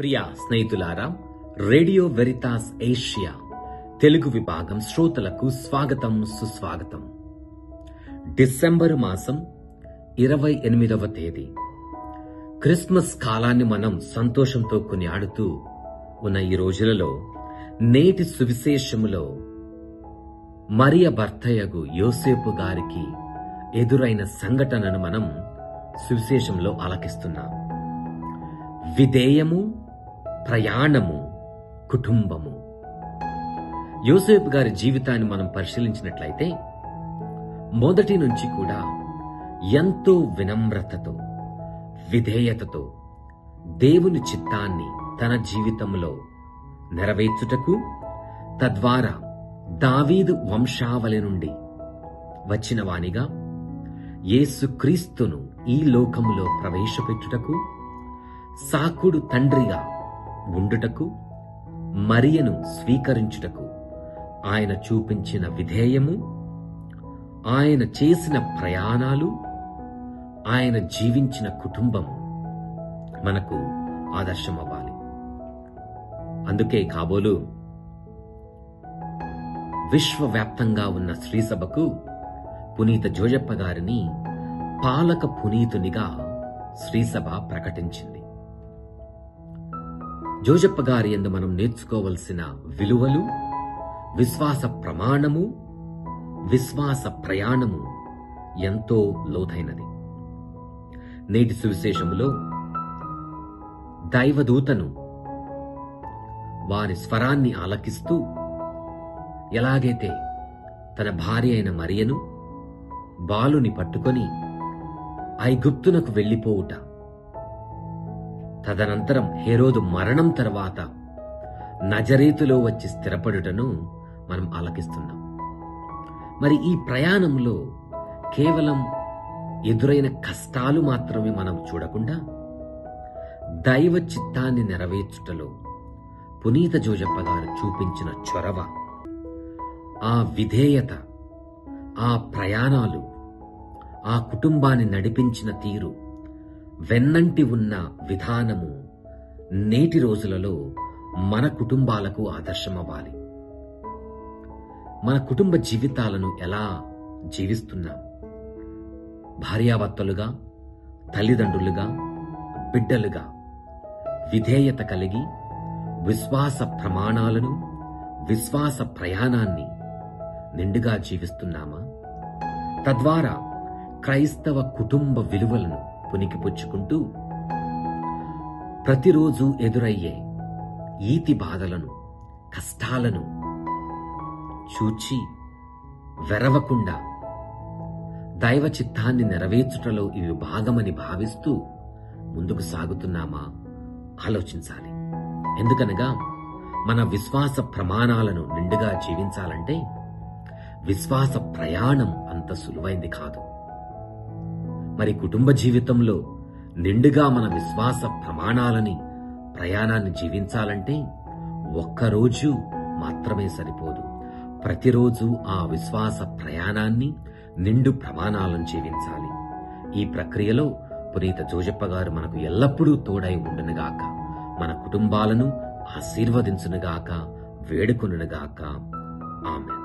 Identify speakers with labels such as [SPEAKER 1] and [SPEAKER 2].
[SPEAKER 1] ప్రియా స్నేహితులారా, radio Veritas Asia Telugu విభాగం శ్రోతలకు స్వాగతం, సుస్వాగతం. డిసెంబరు మాసం 28వ తేదీ క్రిస్మస్ కాలాన్ని మనం సంతోషంతో కొనియాడుతూ ఉన్న ఈ రోజులలో నేటి సువిశేషములో మరియ భర్తయగు యోసేపు గారికి ఎదురైన సంఘటనను మనం సువిశేషంలో ఆలకిస్తున్నాం. విధేయము, ప్రయాణము, కుటుంబము. యోసేపు గారి జీవితాన్ని మనం పరిశీలించినట్లయితే మొదటి నుంచి కూడా ఎంతో వినమ్రతతో, విధేయతతో దేవుని చిత్తాన్ని తన జీవితంలో నెరవేర్చుటకు, తద్వారా దావీదు వంశావళి నుండి వచ్చిన వానిగా యేసుక్రీస్తును ఈ లోకములో ప్రవేశపెట్టుటకు, సాకుడు తండ్రిగా ఉండుటకు, మరియను స్వీకరించుటకు ఆయన చూపించిన విధేయము, ఆయన చేసిన ప్రయాణాలు, ఆయన జీవించిన కుటుంబము మనకు ఆదర్శమవ్వాలి. అందుకే కాబోలు విశ్వవ్యాప్తంగా ఉన్న శ్రీసభకు పునీత జోజప్ప గారిని పాలక పునీతునిగా శ్రీసభ ప్రకటించింది. జోజప్ప గారి యందు మనం నేర్చుకోవలసిన విలువలు, విశ్వాస ప్రమాణము, విశ్వాస ప్రయాణము ఎంతో లోతైనది. నేటి సువిశేషములో దైవదూతను వారి స్వరాన్ని ఆలకిస్తూ ఎలాగైతే తన భార్య అయిన మరియను బాలుని పట్టుకొని ఐగుప్తునకు వెళ్లిపోవుట, తదనంతరం హేరోదు మరణం తర్వాత నజరేతులో వచ్చి స్థిరపడుటను మనం ఆలకిస్తున్నాం. మరి ఈ ప్రయాణంలో కేవలం ఎదురైన కష్టాలు మాత్రమే మనం చూడకుండా దైవ చిత్తాన్ని నెరవేర్చుటలో పునీత జోజప్ప గారు చూపించిన చొరవ, ఆ విధేయత, ఆ ప్రయాణాలు, ఆ కుటుంబాన్ని నడిపించిన తీరు, వెన్నంటి ఉన్న విధానము నేటి రోజులలో మన కుటుంబాలకు ఆదర్శమవ్వాలి. మన కుటుంబ జీవితాలను ఎలా జీవిస్తున్నాం? భార్యాభర్తలుగా, తల్లిదండ్రులుగా, బిడ్డలుగా విధేయత కలిగి విశ్వాస ప్రమాణాలను, విశ్వాస ప్రయాణాన్ని నిండుగా జీవిస్తున్నామా? తద్వారా క్రైస్తవ కుటుంబ విలువలను పునికిపుచ్చుకుంటూ ప్రతిరోజు ఎదురయ్యే ఈతి బాధలను, కష్టాలను చూచి వెరవకుండా దైవ చిత్తాన్ని నెరవేర్చుటలో ఇవి భాగమని భావిస్తూ ముందుకు సాగుతున్నామా ఆలోచించాలి. ఎందుకనగా మన విశ్వాస ప్రమాణాలను నిండుగా జీవించాలంటే విశ్వాస ప్రయాణం అంత సులువైంది కాదు. మరి కుటుంబ జీవితంలో నిండుగా మన విశ్వాస ప్రమాణాలని, ప్రయాణాన్ని జీవించాలంటే ఒక్కరోజు మాత్రమే సరిపోదు. ప్రతిరోజు ఆ విశ్వాస ప్రయాణాన్ని, నిండు ప్రమాణాలను జీవించాలి. ఈ ప్రక్రియలో పునీత జోజప్ప గారు మనకు ఎల్లప్పుడూ తోడై ఉండునుగాక, మన కుటుంబాలను ఆశీర్వదించునుగాక, వేడుకొనుగాక. ఆమెన్.